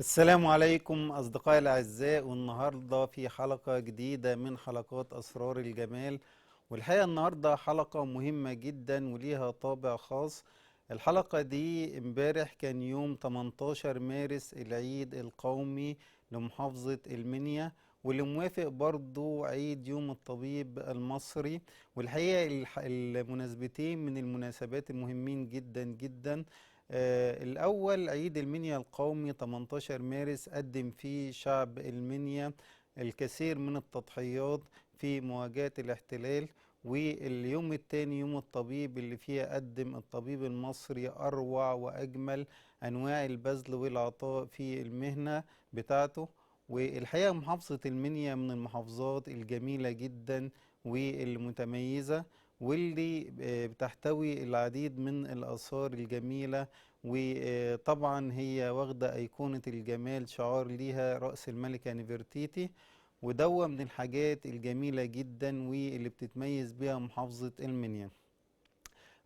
السلام عليكم أصدقائي الأعزاء، والنهاردة في حلقة جديدة من حلقات أسرار الجمال. والحقيقة النهاردة حلقة مهمة جدا وليها طابع خاص. الحلقة دي امبارح كان يوم 18 مارس العيد القومي لمحافظة المنيا، واللي موافق برضو عيد يوم الطبيب المصري. والحقيقة المناسبتين من المناسبات المهمين جدا جدا. الأول عيد المنيا القومي 18 مارس قدم فيه شعب المنيا الكثير من التضحيات في مواجهة الاحتلال. واليوم الثاني يوم الطبيب اللي فيه قدم الطبيب المصري أروع وأجمل أنواع البذل والعطاء في المهنة بتاعته. والحقيقة محافظة المنيا من المحافظات الجميلة جدا والمتميزة، واللي بتحتوي العديد من الآثار الجميلة. وطبعا هي واخدة أيقونة الجمال شعار ليها رأس الملكة نفرتيتي، ودوا من الحاجات الجميلة جدا واللي بتتميز بها محافظة المنيا.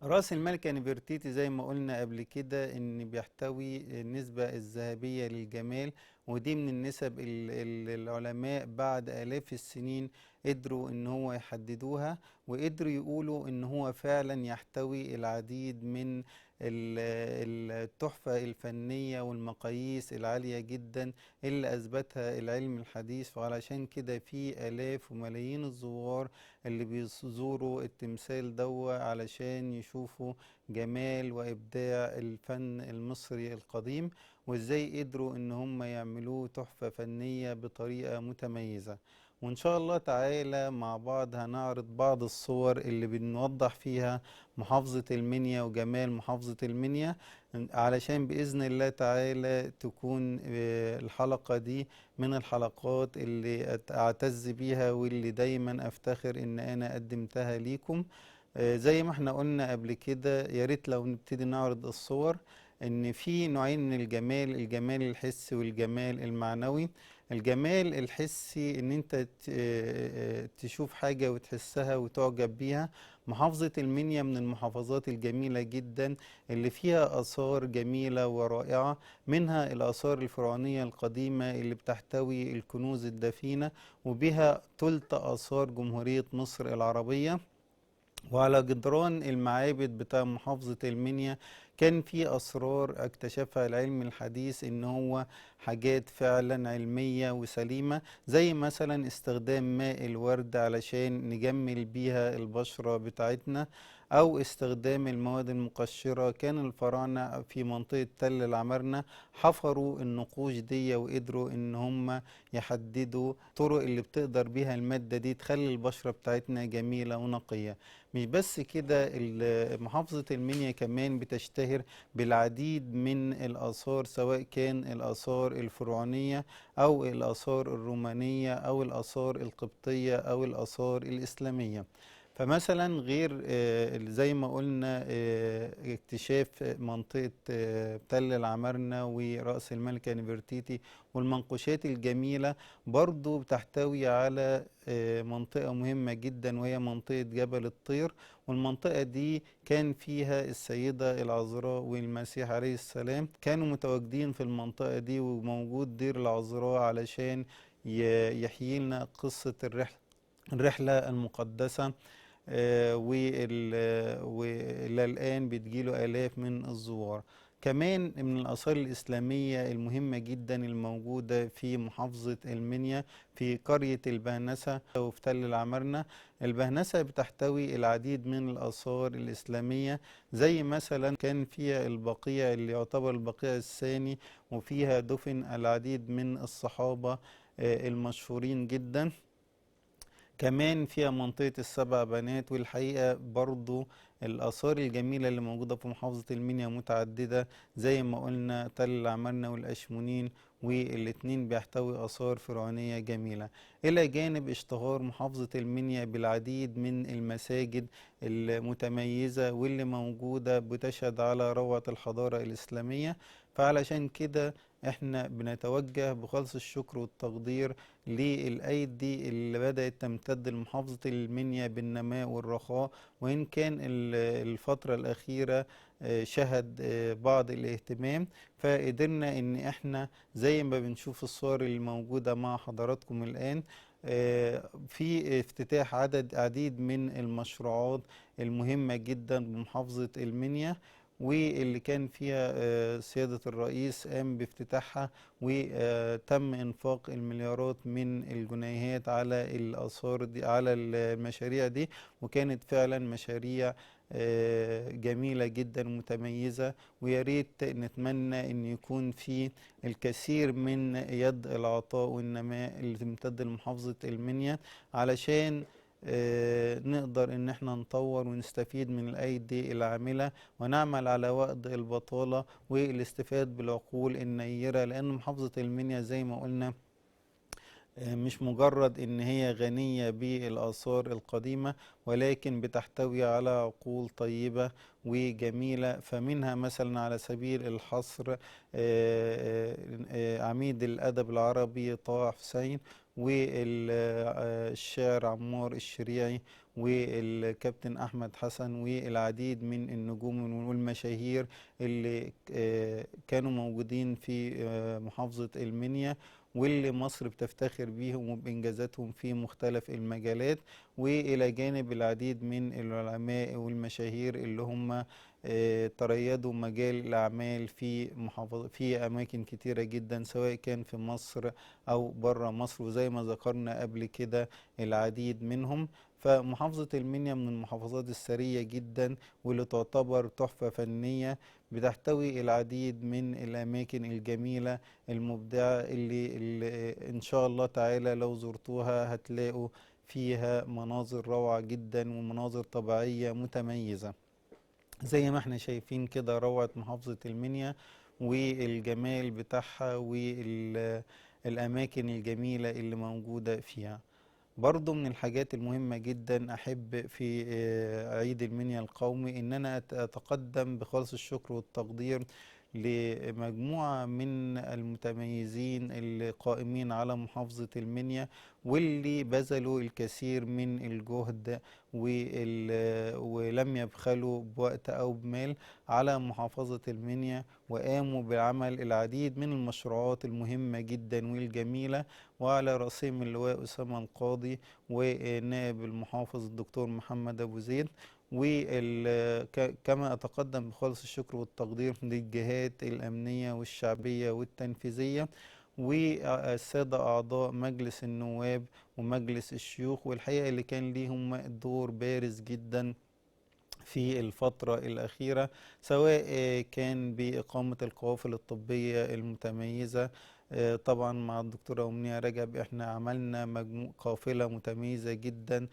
رأس الملكة نفرتيتي زي ما قلنا قبل كده ان بيحتوي النسبة الذهبية للجمال، ودي من النسب العلماء بعد آلاف السنين قدروا ان هو يحددوها، وقدروا يقولوا ان هو فعلا يحتوي العديد من التحفة الفنية والمقاييس العالية جدا اللي أثبتها العلم الحديث. وعلشان كده في آلاف وملايين الزوار اللي بيزوروا التمثال دوا علشان يشوفوا جمال وإبداع الفن المصري القديم، وإزاي قدروا إن هم يعملوه تحفة فنية بطريقة متميزة. وإن شاء الله تعالى مع بعض هنعرض بعض الصور اللي بنوضح فيها محافظة المنيا وجمال محافظة المنيا، علشان بإذن الله تعالى تكون الحلقة دي من الحلقات اللي أعتز بيها واللي دايما أفتخر إن أنا قدمتها ليكم. زي ما احنا قلنا قبل كده، يا ريت لو نبتدي نعرض الصور. ان في نوعين من الجمال: الجمال الحسي والجمال المعنوي. الجمال الحسي ان انت تشوف حاجة وتحسها وتعجب بيها. محافظة المنيا من المحافظات الجميلة جدا اللي فيها آثار جميلة ورائعة، منها الآثار الفرعونية القديمة اللي بتحتوي الكنوز الدفينة، وبها تلت آثار جمهورية مصر العربية. وعلى جدران المعابد بتاع محافظة المنيا كان في أسرار اكتشفها العلم الحديث إن هو حاجات فعلا علمية وسليمة، زي مثلا استخدام ماء الورد علشان نجمل بيها البشرة بتاعتنا، أو استخدام المواد المقشرة. كان الفراعنة في منطقة تل العمارنة حفروا النقوش دي وقدروا إن هم يحددوا طرق اللي بتقدر بيها المادة دي تخلي البشرة بتاعتنا جميلة ونقية. مش بس كده، محافظة المنيا كمان بتشتهر بالعديد من الآثار، سواء كان الآثار الفرعونية أو الآثار الرومانية أو الآثار القبطية أو الآثار الإسلامية. فمثلا غير زي ما قلنا اكتشاف منطقة تل العمارنة ورأس الملكة نفرتيتي والمنقوشات الجميلة، برضو بتحتوي على منطقة مهمة جدا وهي منطقة جبل الطير. والمنطقة دي كان فيها السيدة العذراء والمسيح عليه السلام كانوا متواجدين في المنطقة دي، وموجود دير العذراء علشان يحيي لنا قصة الرحلة المقدسة. وإلى الآن بتجيله آلاف من الزوار. كمان من الآثار الإسلامية المهمة جدا الموجودة في محافظة المنيا في قرية البهنسة وفي تل العمارنة. البهنسة بتحتوي العديد من الآثار الإسلامية، زي مثلا كان فيها البقيع اللي يعتبر البقيع الثاني، وفيها دفن العديد من الصحابة المشهورين جدا. كمان فيها منطقة السبع بنات. والحقيقة برضو الآثار الجميلة اللي موجودة في محافظة المنيا متعددة، زي ما قلنا تل العمارنة والأشمونين، والاتنين بيحتوي آثار فرعونية جميلة. إلى جانب اشتهار محافظة المنيا بالعديد من المساجد المتميزة واللي موجودة بتشهد على روعة الحضارة الإسلامية. فعلشان كده احنا بنتوجه بخالص الشكر والتقدير للأيدي اللي بدأت تمتد لمحافظة المنيا بالنماء والرخاء، وإن كان الفترة الأخيرة شهد بعض الاهتمام، فقدرنا ان احنا زي ما بنشوف الصور اللي موجودة مع حضراتكم الآن في افتتاح عديد من المشروعات المهمة جدا بمحافظة المنيا، واللي كان فيها سيادة الرئيس قام بافتتاحها، وتم إنفاق المليارات من الجنيهات على الآثار دي، على المشاريع دي، وكانت فعلا مشاريع جميلة جدا ومتميزة. ويا ريت نتمنى ان يكون في الكثير من يد العطاء والنماء اللي تمتد لمحافظة المنيا، علشان نقدر ان احنا نطور ونستفيد من الايدي العاملة، ونعمل على وقت البطالة والاستفاد بالعقول النيرة، لان محافظة المنيا زي ما قلنا مش مجرد ان هي غنية بالآثار القديمة، ولكن بتحتوي على عقول طيبة وجميلة. فمنها مثلا على سبيل الحصر عميد الأدب العربي طه حسين، والشاعر عمار الشريعي، والكابتن أحمد حسن، والعديد من النجوم والمشاهير اللي كانوا موجودين في محافظة المنيا، واللي مصر بتفتخر بيهم وبإنجازاتهم في مختلف المجالات، وإلى جانب العديد من العلماء والمشاهير اللي هم تريدوا مجال الأعمال في أماكن كتيرة جدا، سواء كان في مصر أو بره مصر، وزي ما ذكرنا قبل كده العديد منهم. فمحافظة المنيا من المحافظات الثرية جدا، واللي تعتبر تحفة فنية، بتحتوي العديد من الأماكن الجميلة المبدعة اللي إن شاء الله تعالى لو زرتوها هتلاقوا فيها مناظر روعة جدا ومناظر طبيعية متميزة. زي ما احنا شايفين كده روعة محافظة المنيا والجمال بتاعها والأماكن الجميلة اللي موجودة فيها. برضو من الحاجات المهمة جدا أحب في عيد المنيا القومي إن أنا أتقدم بخالص الشكر والتقدير لمجموعة من المتميزين اللي قائمين على محافظة المنيا، واللي بذلوا الكثير من الجهد ولم يبخلوا بوقت أو بمال على محافظة المنيا، وقاموا بعمل العديد من المشروعات المهمة جدا والجميلة، وعلى رأسهم اللواء أسامة القاضي ونائب المحافظ الدكتور محمد أبو زيد. وكما أتقدم بخالص الشكر والتقدير للجهات الأمنية والشعبية والتنفيذية والسادة أعضاء مجلس النواب ومجلس الشيوخ، والحقيقة اللي كان ليهم دور بارز جدا في الفترة الأخيرة، سواء كان بإقامة القوافل الطبية المتميزة. طبعا مع الدكتورة أمنية رجب احنا عملنا قافلة متميزة جدا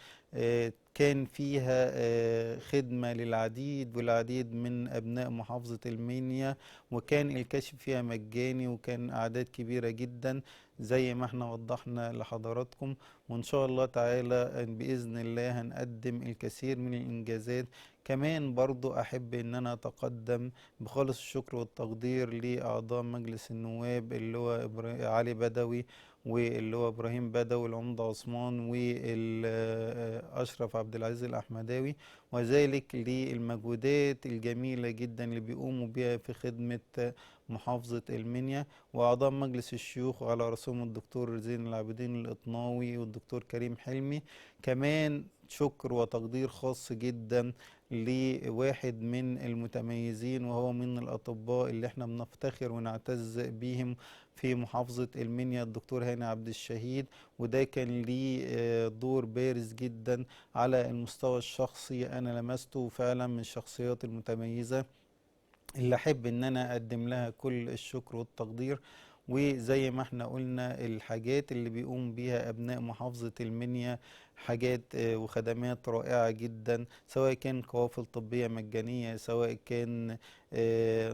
كان فيها خدمة للعديد والعديد من أبناء محافظة المنيا، وكان الكشف فيها مجاني، وكان أعداد كبيرة جدا زي ما احنا وضحنا لحضراتكم. وإن شاء الله تعالى بإذن الله هنقدم الكثير من الإنجازات. كمان برضو أحب أن أنا أتقدم بخالص الشكر والتقدير لأعضاء مجلس النواب اللي هو علي بدوي، واللي هو إبراهيم بدوي، العمدة عثمان، والأشرف عبد العزيز الأحمداوي، وذلك للمجهودات الجميلة جدا اللي بيقوموا بها في خدمة محافظة المنيا. وأعضاء مجلس الشيوخ وعلى رأسهم الدكتور زين العابدين الإطناوي والدكتور كريم حلمي. كمان شكر وتقدير خاص جدا لواحد من المتميزين، وهو من الأطباء اللي احنا بنفتخر ونعتز بيهم في محافظة المنيا، الدكتور هاني عبد الشهيد. وده كان ليه دور بارز جدا على المستوى الشخصي، أنا لمسته فعلا من الشخصيات المتميزة اللي أحب إن أنا أقدم لها كل الشكر والتقدير. وزي ما احنا قلنا الحاجات اللي بيقوم بيها أبناء محافظة المنيا حاجات وخدمات رائعة جدا، سواء كان قوافل طبية مجانية، سواء كان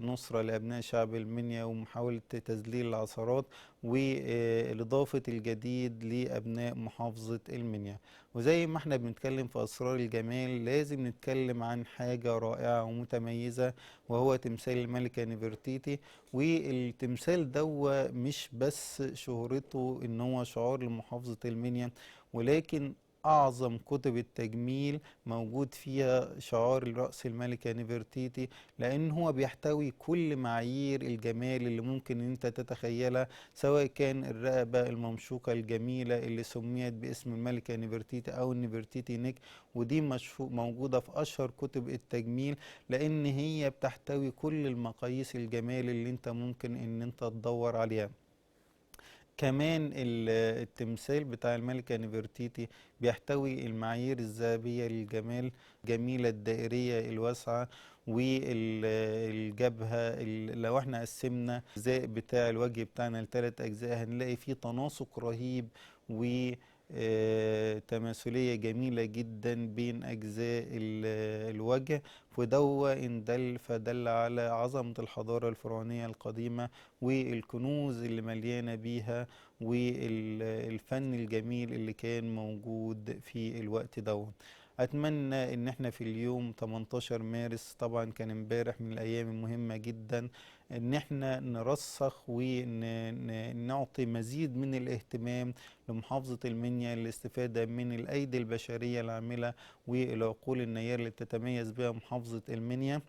نصرة لأبناء شعب المنيا ومحاولة تذليل العثرات، والإضافة الجديد لأبناء محافظة المنيا. وزي ما احنا بنتكلم في أسرار الجمال، لازم نتكلم عن حاجة رائعة ومتميزة، وهو تمثال الملكة نفرتيتي. والتمثال ده مش بس شهرته ان هو شعار لمحافظة المنيا، ولكن أعظم كتب التجميل موجود فيها شعار رأس الملكة نفرتيتي، لأن هو بيحتوي كل معايير الجمال اللي ممكن أن أنت تتخيلها، سواء كان الرقبة الممشوقة الجميلة اللي سميت باسم الملكة نفرتيتي أو النفرتيتي نيك، ودي موجودة في أشهر كتب التجميل، لأن هي بتحتوي كل المقاييس الجمال اللي أنت ممكن أن أنت تدور عليها. كمان التمثال بتاع الملكة نفرتيتي بيحتوي المعايير الذهبية للجمال، جميلة الدائرية الواسعة والجبهة. لو احنا قسمنا الأجزاء بتاع الوجه بتاعنا ل3 أجزاء، هنلاقي فيه تناسق رهيب و تماثلية جميلة جدا بين أجزاء الوجه. إن فدل على عظمة الحضارة الفرعونية القديمة والكنوز اللي مليانة بيها والفن الجميل اللي كان موجود في الوقت ده. أتمنى إن احنا في اليوم 18 مارس، طبعا كان امبارح من الأيام المهمة جدا، إن احنا نرسخ ونعطي مزيد من الاهتمام لمحافظة المنيا للاستفادة من الأيدي البشرية العاملة والعقول النيرة اللي تتميز بها محافظة المنيا.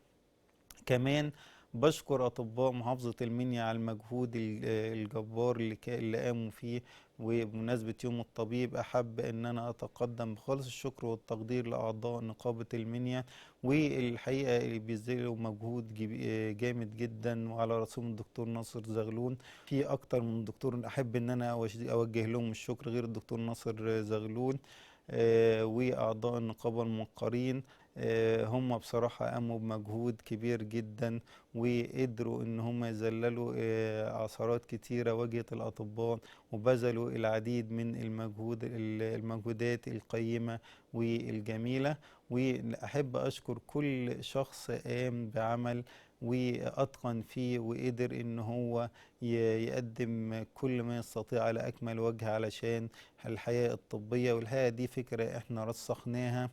كمان بشكر أطباء محافظة المنيا على المجهود الجبار اللي قاموا فيه. وبمناسبة يوم الطبيب، أحب أن أنا أتقدم بخالص الشكر والتقدير لأعضاء نقابة المنيا، والحقيقة اللي بيبذلوا مجهود جامد جدا، وعلى رأسهم الدكتور ناصر زغلول. في أكتر من دكتور أحب أن أنا أوجه لهم الشكر غير الدكتور ناصر زغلول، وأعضاء النقابة الموقرين. هم بصراحة قاموا بمجهود كبير جدا، وقدروا ان هم يذللوا عثرات كتيرة واجهت الأطباء، وبذلوا العديد من المجهودات القيمة والجميلة. وأحب أشكر كل شخص قام بعمل وأتقن فيه، وقدر إن هو يقدم كل ما يستطيع على أكمل وجه علشان الحياة الطبية. والحقيقة دي فكرة إحنا رسخناها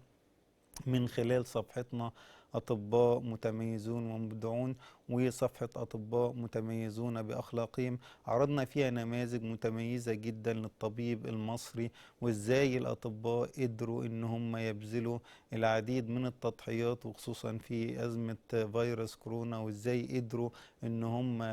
من خلال صفحتنا أطباء متميزون ومبدعون، وصفحة أطباء متميزون بأخلاقهم. عرضنا فيها نماذج متميزة جدا للطبيب المصري، وإزاي الأطباء قدروا إن هم يبذلوا العديد من التضحيات، وخصوصا في أزمة فيروس كورونا، وإزاي قدروا إن هم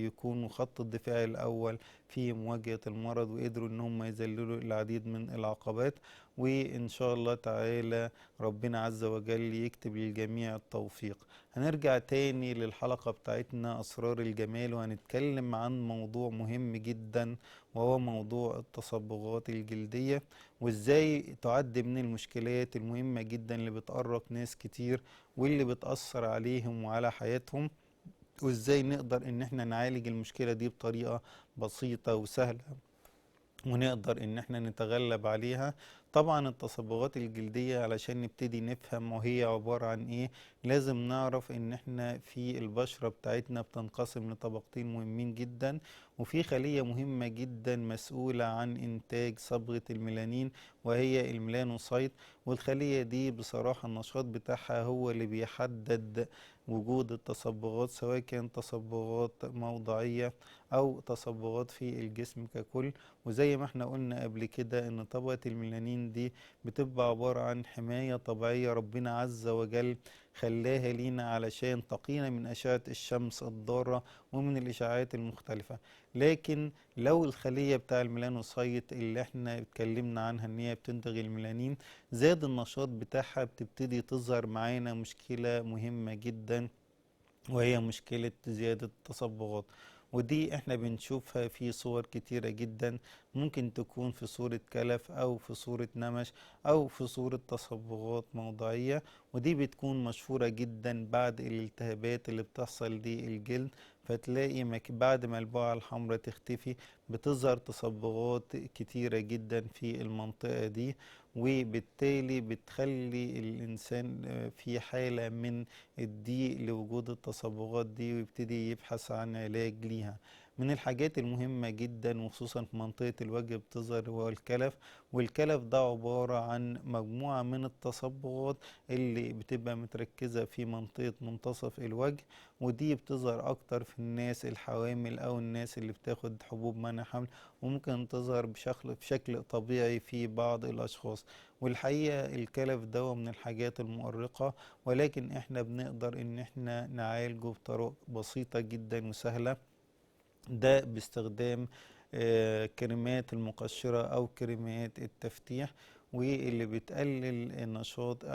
يكونوا خط الدفاع الأول في مواجهة المرض، وقدروا إن هم يذللوا العديد من العقبات. وإن شاء الله تعالى ربنا عز وجل يكتب للجميع التوفيق. هنرجع تاني للحلقة بتاعتنا أسرار الجمال، وهنتكلم عن موضوع مهم جدا، وهو موضوع التصبغات الجلدية، وإزاي تعد من المشكلات المهمة جدا اللي بتقرق ناس كتير، واللي بتأثر عليهم وعلى حياتهم، وإزاي نقدر إن احنا نعالج المشكلة دي بطريقة بسيطة وسهلة، ونقدر ان احنا نتغلب عليها. طبعا التصبغات الجلدية علشان نبتدي نفهم وهي عبارة عن ايه، لازم نعرف ان احنا في البشرة بتاعتنا بتنقسم لطبقتين مهمين جدا، وفي خلية مهمة جدا مسؤولة عن انتاج صبغة الميلانين، وهي الميلانوسايت. والخلية دي بصراحة النشاط بتاعها هو اللي بيحدد وجود التصبغات، سواء كان تصبغات موضعية او تصبغات في الجسم ككل. وزي ما احنا قلنا قبل كده ان طبقة الميلانين دي بتبقى عبارة عن حماية طبيعية ربنا عز وجل خلاها لينا علشان تقينا من أشعة الشمس الضارة ومن الإشعاعات المختلفة. لكن لو الخلية بتاع الميلانوسايت اللي احنا اتكلمنا عنها ان هي بتنتج الميلانين زاد النشاط بتاعها، بتبتدي تظهر معانا مشكلة مهمة جدا، وهي مشكلة زيادة التصبغات. ودي احنا بنشوفها في صور كتيرة جدا، ممكن تكون في صورة كلف او في صورة نمش او في صورة تصبغات موضعية، ودي بتكون مشهورة جدا بعد الالتهابات اللي بتحصل للجلد. فتلاقي بعد ما البقعة الحمراء تختفي بتظهر تصبغات كتيرة جدا في المنطقة دي، وبالتالي بتخلي الإنسان في حالة من الضيق لوجود التصبغات دي، ويبتدي يبحث عن علاج ليها. من الحاجات المهمة جدا وخصوصا في منطقة الوجه بتظهر هو الكلف. والكلف ده عبارة عن مجموعة من التصبغات اللي بتبقى متركزة في منطقة منتصف الوجه، ودي بتظهر أكتر في الناس الحوامل أو الناس اللي بتاخد حبوب منع حمل، وممكن تظهر بشكل طبيعي في بعض الأشخاص. والحقيقة الكلف ده من الحاجات المؤرقة، ولكن احنا بنقدر ان احنا نعالجه بطرق بسيطة جدا وسهلة. ده باستخدام كريمات المقشرة أو كريمات التفتيح، واللي بتقلل النشاط.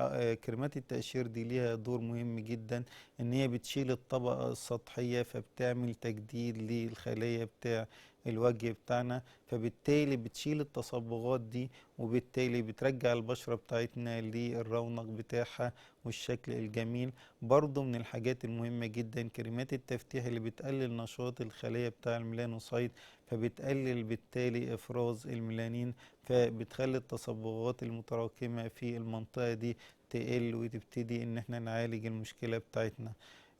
كريمات التقشير دي ليها دور مهم جدا، ان هي بتشيل الطبقة السطحية فبتعمل تجديد للخلايا بتاع الوجه بتاعنا، فبالتالي بتشيل التصبغات دي، وبالتالي بترجع البشرة بتاعتنا للرونق بتاعها والشكل الجميل. برضو من الحاجات المهمة جدا كريمات التفتيح اللي بتقلل نشاط الخلية بتاع الميلانوسايت، فبتقلل بالتالي إفراز الميلانين، فبتخلي التصبغات المتراكمة في المنطقة دي تقل، وتبتدي ان احنا نعالج المشكلة بتاعتنا.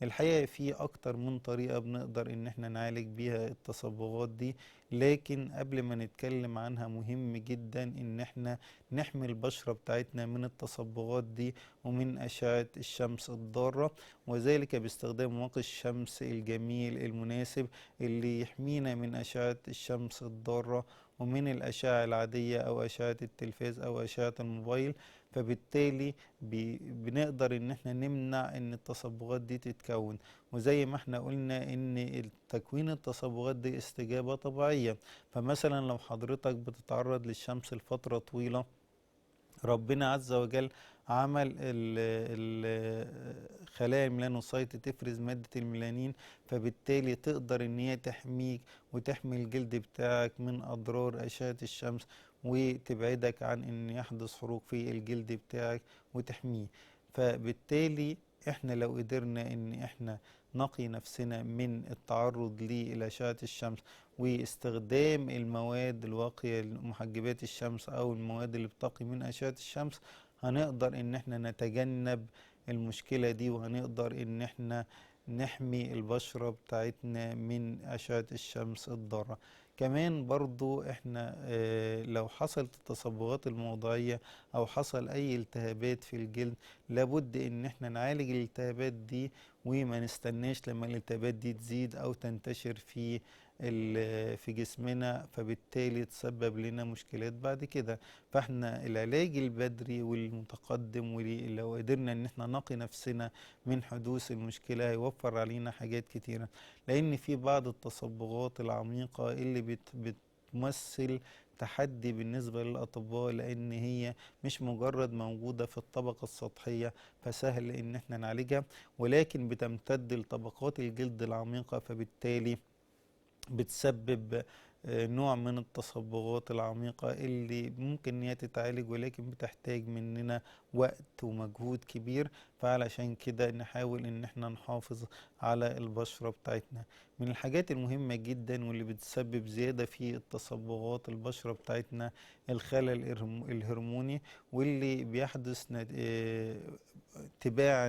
الحقيقة في أكتر من طريقة بنقدر إن احنا نعالج بيها التصبغات دي، لكن قبل ما نتكلم عنها مهم جدا إن احنا نحمي البشرة بتاعتنا من التصبغات دي ومن أشعة الشمس الضارة، وذلك باستخدام واقي الشمس الجميل المناسب اللي يحمينا من أشعة الشمس الضارة ومن الأشعة العادية أو أشعة التلفاز أو أشعة الموبايل. فبالتالي بنقدر ان احنا نمنع ان التصبغات دي تتكون. وزي ما احنا قلنا ان تكوين التصبغات دي استجابة طبيعية، فمثلا لو حضرتك بتتعرض للشمس لفترة طويلة، ربنا عز وجل عمل خلايا الميلانوسايت تفرز مادة الميلانين، فبالتالي تقدر ان هي تحميك وتحمي الجلد بتاعك من اضرار اشعة الشمس، وتبعدك عن ان يحدث حروق في الجلد بتاعك وتحميه. فبالتالي احنا لو قدرنا ان احنا نقي نفسنا من التعرض لأشعة الشمس، واستخدام المواد الواقية لمحجبات الشمس أو المواد اللي بتقي من أشعة الشمس، هنقدر إن احنا نتجنب المشكلة دي، وهنقدر إن احنا نحمي البشرة بتاعتنا من أشعة الشمس الضارة. كمان برضو احنا لو حصلت التصبغات الموضعية أو حصل أي التهابات في الجلد، لابد إن احنا نعالج الالتهابات دي، وما نستناش لما الالتهابات دي تزيد أو تنتشر في جسمنا، فبالتالي تسبب لنا مشكلات بعد كده. فاحنا العلاج البدري والمتقدم، ولو قدرنا ان احنا نقي نفسنا من حدوث المشكلة هيوفر علينا حاجات كتيرة. لان في بعض التصبغات العميقة اللي بتمثل تحدي بالنسبة للأطباء، لأن هي مش مجرد موجودة في الطبقة السطحية فسهل إن احنا نعالجها، ولكن بتمتد لطبقات الجلد العميقة، فبالتالي بتسبب نوع من التصبغات العميقة اللي ممكن ان هي تتعالج، ولكن بتحتاج مننا وقت ومجهود كبير. فعلشان كده نحاول ان احنا نحافظ على البشرة بتاعتنا. من الحاجات المهمة جدا واللي بتسبب زيادة في التصبغات البشرة بتاعتنا الخلل الهرموني، واللي بيحدث تباعا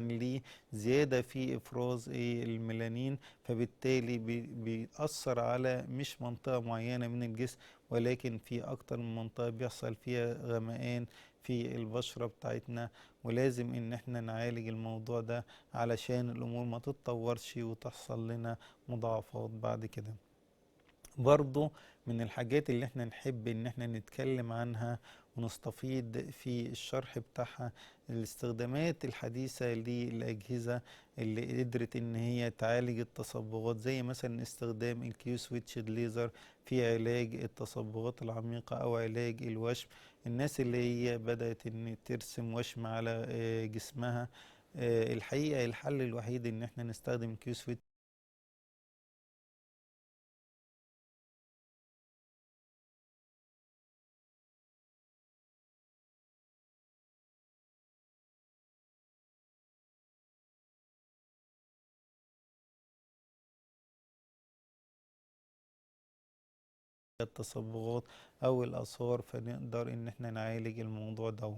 لزيادة في إفراز الميلانين، فبالتالي بيأثر على مش منطقة معينة من الجسم، ولكن في أكتر من منطقة بيحصل فيها غمقان في البشرة بتاعتنا. ولازم إن احنا نعالج الموضوع ده علشان الأمور ما تتطورش وتحصل لنا مضاعفات بعد كده. برضو من الحاجات اللي احنا نحب ان احنا نتكلم عنها ونستفيد في الشرح بتاعها الاستخدامات الحديثة للأجهزة اللي قدرت ان هي تعالج التصبغات، زي مثلا استخدام الكيو سويتش ليزر في علاج التصبغات العميقة او علاج الوشم. الناس اللي هي بدأت ان ترسم وشم على جسمها، الحقيقة الحل الوحيد ان احنا نستخدم كيو سويتش التصبغات او الاثار، فنقدر ان احنا نعالج الموضوع ده.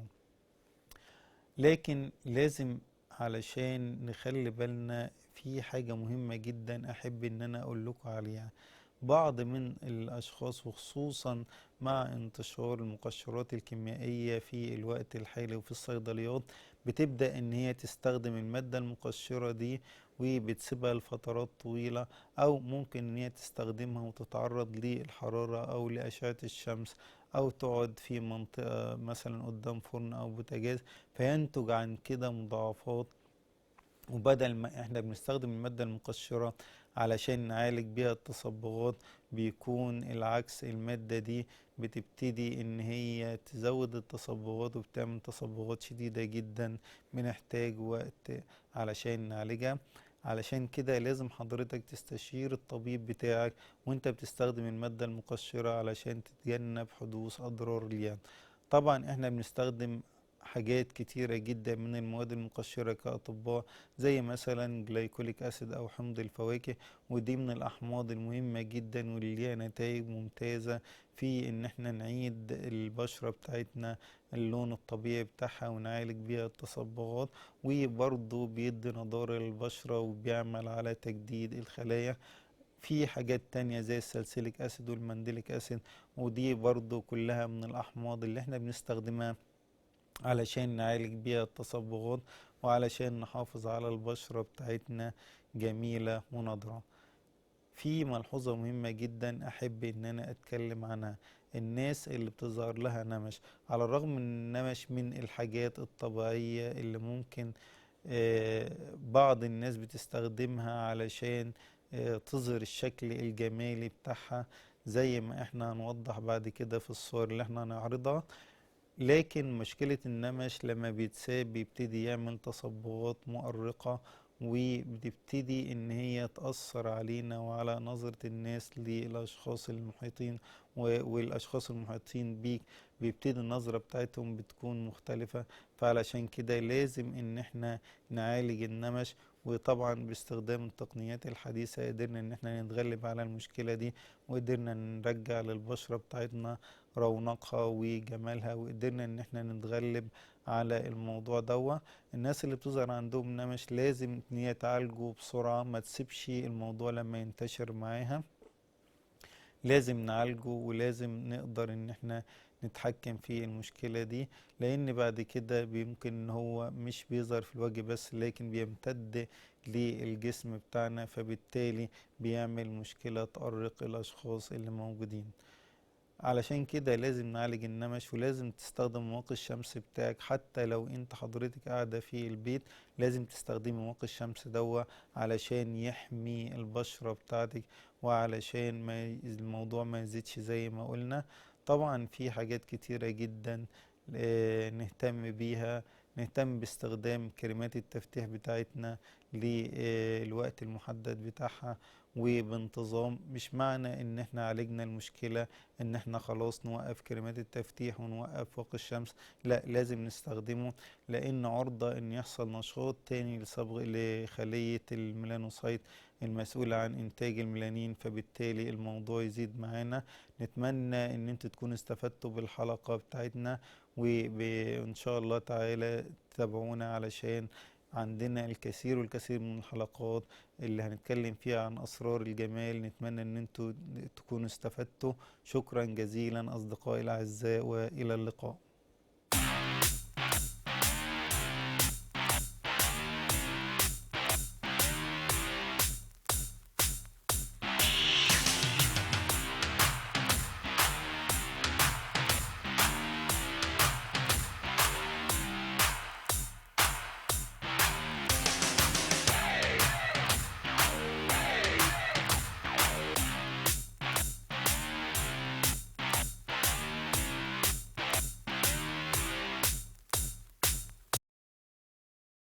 لكن لازم علشان نخلي بالنا في حاجة مهمة جدا احب ان انا اقول لكم عليها. بعض من الاشخاص وخصوصا مع انتشار المقشرات الكيميائية في الوقت الحالي وفي الصيدليات، بتبدأ ان هي تستخدم المادة المقشرة دي وبتسيبها لفترات طويلة، او ممكن ان هي تستخدمها وتتعرض للحرارة او لأشعة الشمس، او تقعد في منطقة مثلا قدام فرن او بوتاجاز، فينتج عن كده مضاعفات. وبدل ما احنا بنستخدم المادة المقشرة علشان نعالج بيها التصبغات، بيكون العكس، المادة دي بتبتدي ان هي تزود التصبغات وبتعمل تصبغات شديدة جدا، بنحتاج وقت علشان نعالجها. علشان كده لازم حضرتك تستشير الطبيب بتاعك وانت بتستخدم المادة المقشرة علشان تتجنب حدوث اضرار ليها. طبعا احنا بنستخدم حاجات كتيرة جدا من المواد المقشرة كأطباء، زي مثلا جلايكوليك أسيد أو حمض الفواكه، ودي من الأحماض المهمة جدا واللي ليها نتائج ممتازة في إن احنا نعيد البشرة بتاعتنا اللون الطبيعي بتاعها ونعالج بيها التصبغات، وبرضه بيدي نضارة للبشرة وبيعمل على تجديد الخلايا. في حاجات تانية زي السلسليك أسيد والمنديليك أسيد، ودي برضه كلها من الأحماض اللي احنا بنستخدمها علشان نعالج بيها التصبغات وعلشان نحافظ على البشرة بتاعتنا جميلة ونضرة. في ملحوظة مهمة جدا أحب إن أنا أتكلم عنها. الناس اللي بتظهر لها نمش، على الرغم من النمش من الحاجات الطبيعية اللي ممكن بعض الناس بتستخدمها علشان تظهر الشكل الجمالي بتاعها، زي ما احنا هنوضح بعد كده في الصور اللي احنا هنعرضها. لكن مشكلة النمش لما بيتساب بيبتدي يعمل تصبغات مؤرقة، وبتبتدي ان هي تأثر علينا وعلى نظرة الناس للأشخاص المحيطين، والأشخاص المحيطين بيك بيبتدي النظرة بتاعتهم بتكون مختلفة. فعلشان كده لازم ان احنا نعالج النمش، وطبعا باستخدام التقنيات الحديثة قدرنا ان احنا نتغلب على المشكلة دي، وقدرنا نرجع للبشرة بتاعتنا رونقها وجمالها، وقدرنا ان احنا نتغلب على الموضوع دوا. الناس اللي بتظهر عندهم نمش لازم ان هي تعالجه بسرعة، ما تسيبش الموضوع لما ينتشر معاها، لازم نعالجه ولازم نقدر ان احنا نتحكم في المشكلة دي، لان بعد كده يمكن ان هو مش بيظهر في الوجه بس، لكن بيمتد للجسم بتاعنا، فبالتالي بيعمل مشكلة تؤرق الاشخاص اللي موجودين. علشان كده لازم نعالج النمش، ولازم تستخدم واقي الشمس بتاعك. حتى لو انت حضرتك قاعدة في البيت لازم تستخدمي واقي الشمس دوا علشان يحمي البشرة بتاعتك، وعلشان ما الموضوع ما يزيدش زي ما قلنا. طبعا في حاجات كتيرة جدا نهتم بيها، نهتم باستخدام كريمات التفتيح بتاعتنا للوقت المحدد بتاعها وبانتظام. مش معنى ان احنا عالجنا المشكلة ان احنا خلاص نوقف كريمات التفتيح ونوقف واقي الشمس، لا، لازم نستخدمه، لان عرضة ان يحصل نشاط تاني لصبغ لخلية الميلانوسايت المسؤولة عن انتاج الميلانين، فبالتالي الموضوع يزيد معانا. نتمنى ان انتوا تكونوا استفدتوا بالحلقة بتاعتنا، وان شاء الله تعالى تتابعونا علشان عندنا الكثير والكثير من الحلقات اللي هنتكلم فيها عن أسرار الجمال. نتمنى ان انتوا تكونوا استفدتوا. شكرا جزيلا أصدقائي الأعزاء، وإلى اللقاء.